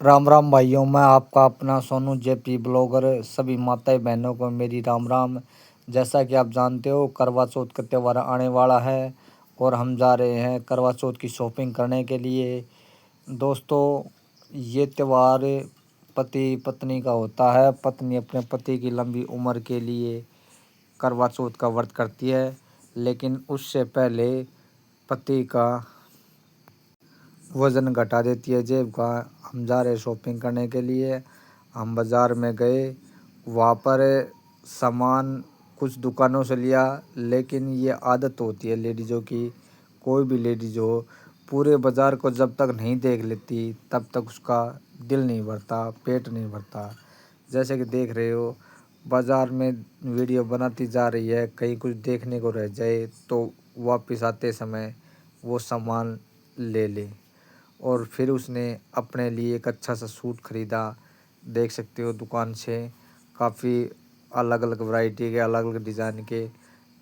राम राम भाइयों, मैं आपका अपना सोनू जेपी ब्लॉगर। सभी माताएं बहनों को मेरी राम राम। जैसा कि आप जानते हो, करवा चौथ का त्यौहार आने वाला है और हम जा रहे हैं करवा चौथ की शॉपिंग करने के लिए। दोस्तों, ये त्यौहार पति पत्नी का होता है। पत्नी अपने पति की लंबी उम्र के लिए करवा चौथ का व्रत करती है, लेकिन उससे पहले पति का वज़न घटा देती है जेब का। हम जा रहे शॉपिंग करने के लिए। हम बाज़ार में गए, वहाँ पर सामान कुछ दुकानों से लिया, लेकिन ये आदत होती है लेडीज़ों की। कोई भी लेडीज़ हो, पूरे बाज़ार को जब तक नहीं देख लेती तब तक उसका दिल नहीं भरता, पेट नहीं भरता। जैसे कि देख रहे हो, बाज़ार में वीडियो बनाती जा रही है, कहीं कुछ देखने को रह जाए तो वापस आते समय वो सामान ले ले। और फिर उसने अपने लिए एक अच्छा सा सूट ख़रीदा। देख सकते हो, दुकान से काफ़ी अलग अलग वैरायटी के, अलग अलग डिज़ाइन के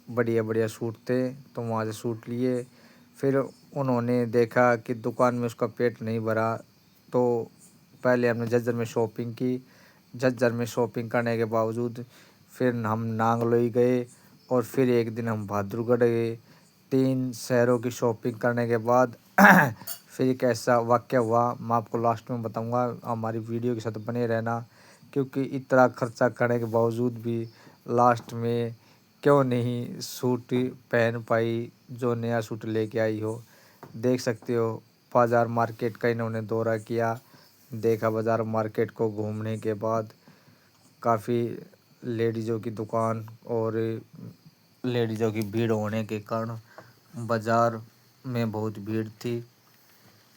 बढ़िया बढ़िया सूट थे, तो वहाँ से सूट लिए। फिर उन्होंने देखा कि दुकान में उसका पेट नहीं भरा, तो पहले हमने झज्जर में शॉपिंग की। झज्जर में शॉपिंग करने के बावजूद फिर हम नांगलोई गए और फिर एक दिन हम बहादुरगढ़ गए। 3 शहरों की शॉपिंग करने के बाद फिर एक ऐसा वाक़या हुआ, मैं आपको लास्ट में बताऊंगा। हमारी वीडियो के साथ बने रहना, क्योंकि इतना खर्चा करने के बावजूद भी लास्ट में क्यों नहीं सूट पहन पाई जो नया सूट लेके आई हो। देख सकते हो, बाज़ार मार्केट का इन्होंने दौरा किया। देखा बाज़ार मार्केट को घूमने के बाद काफ़ी लेडीज़ों की दुकान और लेडीज़ों की भीड़ होने के कारण बाज़ार में बहुत भीड़ थी।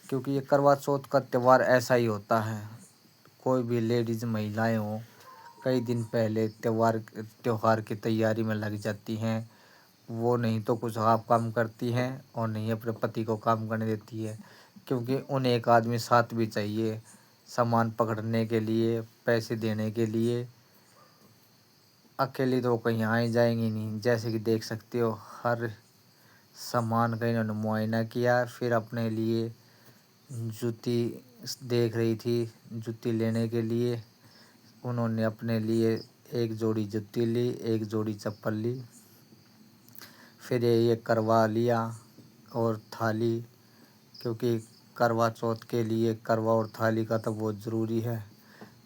क्योंकि ये करवा चौथ का त्यौहार ऐसा ही होता है। कोई भी लेडीज़ महिलाएं हों, कई दिन पहले त्योहार की तैयारी में लग जाती हैं। वो नहीं तो कुछ आप काम करती हैं और नहीं अपने पति को काम करने देती है, क्योंकि उन्हें एक आदमी साथ भी चाहिए सामान पकड़ने के लिए, पैसे देने के लिए। अकेली तो कहीं आए जाएंगी नहीं। जैसे कि देख सकते हो, हर सामान का इन्होंने मुआयना किया। फिर अपने लिए जूती देख रही थी। जूती लेने के लिए उन्होंने अपने लिए एक जोड़ी जूती ली, एक जोड़ी चप्पल ली। फिर ये करवा लिया और थाली, क्योंकि करवा चौथ के लिए करवा और थाली का तो बहुत ज़रूरी है।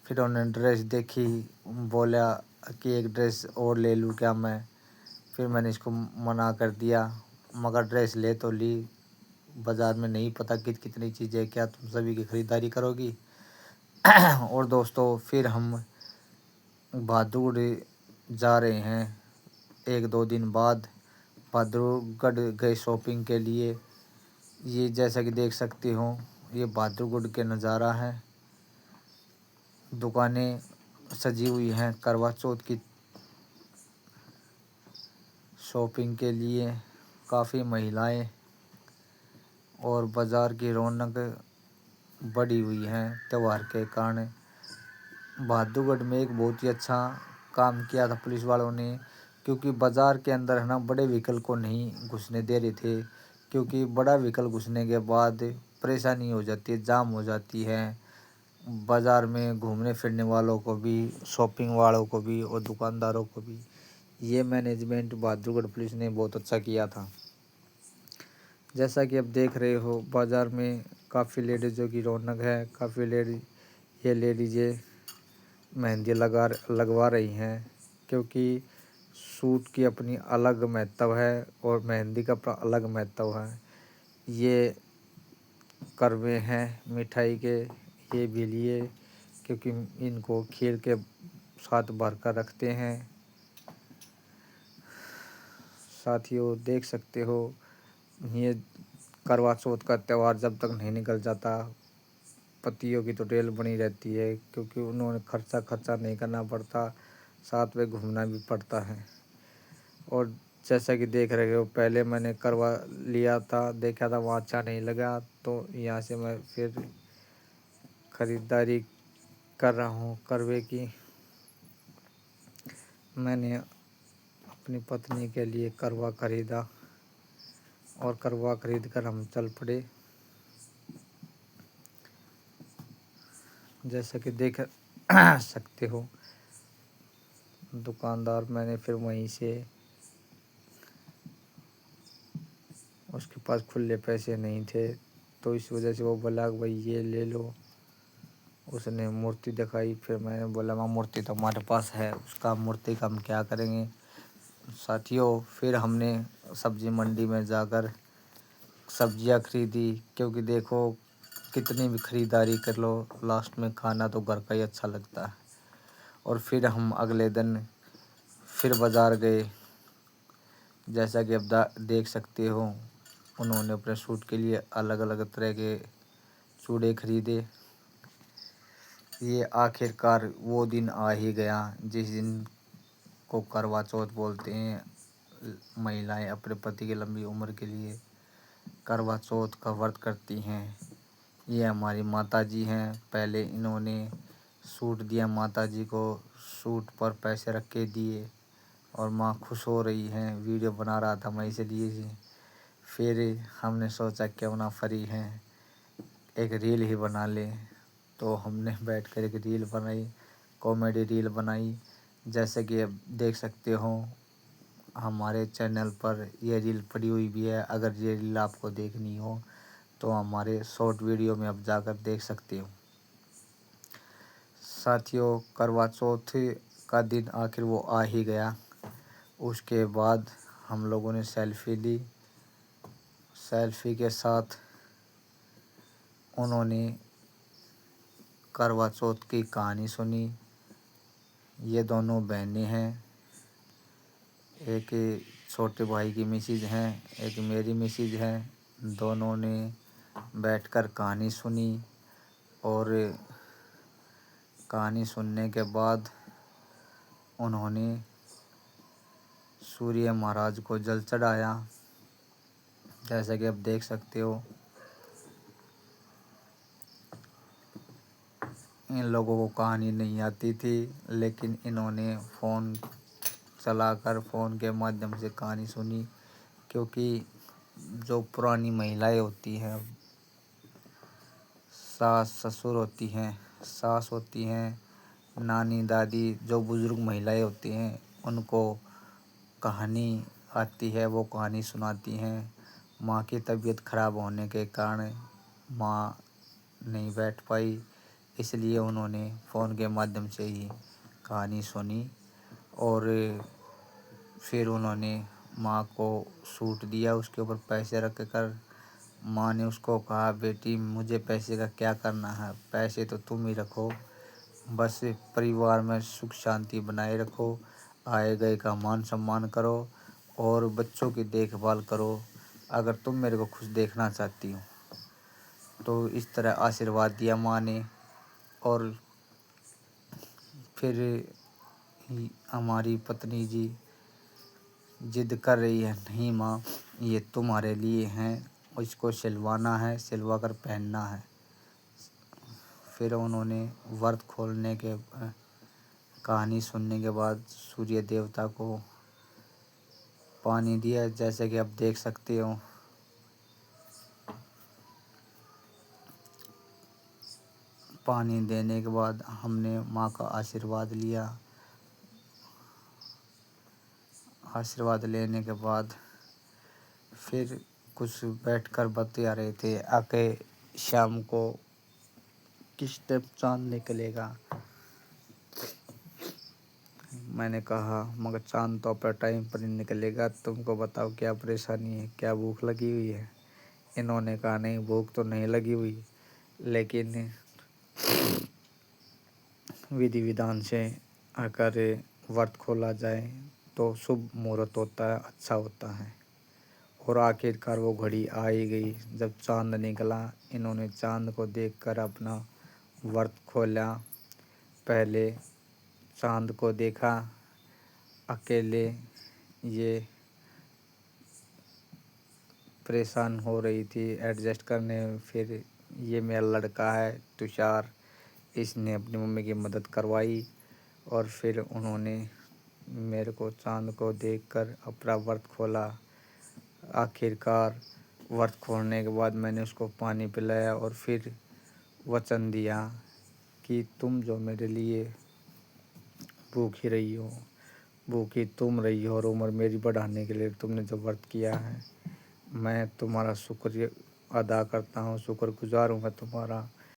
फिर उन्होंने ड्रेस देखी, बोला कि एक ड्रेस और ले लूँ क्या मैं। फिर मैंने इसको मना कर दिया, मगर ड्रेस ले तो ली। बाज़ार में नहीं पता कितनी चीज़ें, क्या तुम सभी की ख़रीदारी करोगी। और दोस्तों, फिर हम बहादुरगढ़ जा रहे हैं। 1-2 दिन बाद बहादुरगढ़ गए शॉपिंग के लिए। ये जैसा कि देख सकते हो, ये बहादुरगढ़ के नज़ारा है। दुकानें सजी हुई हैं करवा चौथ की शॉपिंग के लिए। काफ़ी महिलाएं और बाज़ार की रौनक बढ़ी हुई है त्यौहार के कारण। बहादुरगढ़ में एक बहुत ही अच्छा काम किया था पुलिस वालों ने, क्योंकि बाज़ार के अंदर है ना, बड़े व्हीकल को नहीं घुसने दे रहे थे। क्योंकि बड़ा व्हीकल घुसने के बाद परेशानी हो जाती है, जाम हो जाती है। बाज़ार में घूमने फिरने वालों को भी, शॉपिंग वालों को भी और दुकानदारों को भी। ये मैनेजमेंट बहादुरगढ़ पुलिस ने बहुत अच्छा किया था। जैसा कि आप देख रहे हो, बाज़ार में काफ़ी लेडीज़ों की रौनक है। काफ़ी ये लेडीज़ें मेहंदी लगवा रही हैं, क्योंकि सूट की अपनी अलग महत्व है और मेहंदी का अपना अलग महत्व है। ये करवे हैं मिठाई के, ये भी लिए, क्योंकि इनको खीर के साथ भर कर रखते हैं। साथियों, देख सकते हो, ये करवा चौथ का त्यौहार जब तक नहीं निकल जाता, पतियों की तो रेल बनी रहती है, क्योंकि उन्होंने खर्चा नहीं करना पड़ता, साथ में घूमना भी पड़ता है। और जैसा कि देख रहे हो, पहले मैंने करवा लिया था, देखा था वहाँ अच्छा नहीं लगा, तो यहाँ से मैं फिर ख़रीदारी कर रहा हूँ करवे की। मैंने अपनी पत्नी के लिए करवा ख़रीदा और करवा ख़रीद कर हम चल पड़े। जैसा कि देख सकते हो दुकानदार, मैंने फिर वहीं से, उसके पास खुले पैसे नहीं थे तो इस वजह से वो बोला कि भाई ये ले लो। उसने मूर्ति दिखाई, फिर मैंने बोला माँ मूर्ति तो हमारे पास है, उसका मूर्ति का हम क्या करेंगे। साथियों, फिर हमने सब्जी मंडी में जाकर सब्जियां खरीदी, क्योंकि देखो कितनी भी खरीदारी कर लो लास्ट में खाना तो घर का ही अच्छा लगता है। और फिर हम अगले दिन फिर बाज़ार गए। जैसा कि अब देख सकते हो उन्होंने अपने सूट के लिए अलग अलग तरह के चूड़े खरीदे। ये आखिरकार वो दिन आ ही गया जिस दिन को करवा चौथ बोलते हैं। महिलाएं अपने पति की लंबी उम्र के लिए करवा चौथ का व्रत करती हैं। ये हमारी माता जी हैं। पहले इन्होंने सूट दिया माता जी को, सूट पर पैसे रख के दिए और माँ खुश हो रही हैं। वीडियो बना रहा था मैं इसलिए जी। फिर हमने सोचा क्यों ना फ्री हैं एक रील ही बना लें, तो हमने बैठकर एक रील बनाई, कॉमेडी रील बनाई। जैसे कि अब देख सकते हो हमारे चैनल पर यह रील पड़ी हुई भी है। अगर ये रील आपको देखनी हो तो हमारे शॉर्ट वीडियो में आप जाकर देख सकते हो। साथियों, करवा चौथ का दिन आखिर वो आ ही गया। उसके बाद हम लोगों ने सेल्फी ली। सेल्फी के साथ उन्होंने करवा चौथ की कहानी सुनी। ये दोनों बहनें हैं, एक छोटे भाई की मिसेज हैं, एक मेरी मिसेज हैं। दोनों ने बैठकर कहानी सुनी और कहानी सुनने के बाद उन्होंने सूर्य महाराज को जल चढ़ाया। जैसा कि आप देख सकते हो इन लोगों को कहानी नहीं आती थी, लेकिन इन्होंने फ़ोन चलाकर फ़ोन के माध्यम से कहानी सुनी। क्योंकि जो पुरानी महिलाएं होती हैं, सास ससुर होती हैं, सास होती हैं, नानी दादी, जो बुज़ुर्ग महिलाएं होती हैं, उनको कहानी आती है, वो कहानी सुनाती हैं। माँ की तबीयत ख़राब होने के कारण माँ नहीं बैठ पाई, इसलिए उन्होंने फ़ोन के माध्यम से ही कहानी सुनी। और फिर उन्होंने माँ को सूट दिया, उसके ऊपर पैसे रख कर माँ ने उसको कहा बेटी मुझे पैसे का क्या करना है, पैसे तो तुम ही रखो, बस परिवार में सुख शांति बनाए रखो, आए गए का मान सम्मान करो और बच्चों की देखभाल करो, अगर तुम मेरे को खुश देखना चाहती हो। तो इस तरह आशीर्वाद दिया माँ ने। और फिर हमारी पत्नी जी जिद कर रही है, नहीं माँ ये तुम्हारे लिए हैं और इसको सिलवाना है, सिलवा कर पहनना है। फिर उन्होंने व्रत खोलने के कहानी सुनने के बाद सूर्य देवता को पानी दिया। जैसे कि आप देख सकते हो पानी देने के बाद हमने माँ का आशीर्वाद लिया। आशीर्वाद लेने के बाद फिर कुछ बैठकर बतिया रहे थे, आके शाम को किस टाइम चाँद निकलेगा। मैंने कहा मगर चाँद तो अपने टाइम पर ही निकलेगा, तुमको बताओ क्या परेशानी है, क्या भूख लगी हुई है। इन्होंने कहा नहीं भूख तो नहीं लगी हुई, लेकिन विधि विधान से अगर व्रत खोला जाए तो शुभ मुहूर्त होता है, अच्छा होता है। और आखिरकार वो घड़ी आ ही गई जब चाँद निकला। इन्होंने चाँद को देखकर अपना व्रत खोला। पहले चाँद को देखा अकेले, ये परेशान हो रही थी एडजस्ट करने में। फिर ये मेरा लड़का है तुषार, इसने अपनी मम्मी की मदद करवाई और फिर उन्होंने मेरे को चाँद को देखकर अपना व्रत खोला। आखिरकार व्रत खोलने के बाद मैंने उसको पानी पिलाया और फिर वचन दिया کہ تم جو میرے لیے بھوکی رہی ہو، بھوکی تم رہی ہو، اور عمر میری بڑھانے کے لیے تم نے جو ورت کیا ہے، میں تمہارا شکریہ ادا کرتا ہوں، شکر گزار ہوں میں تمہارا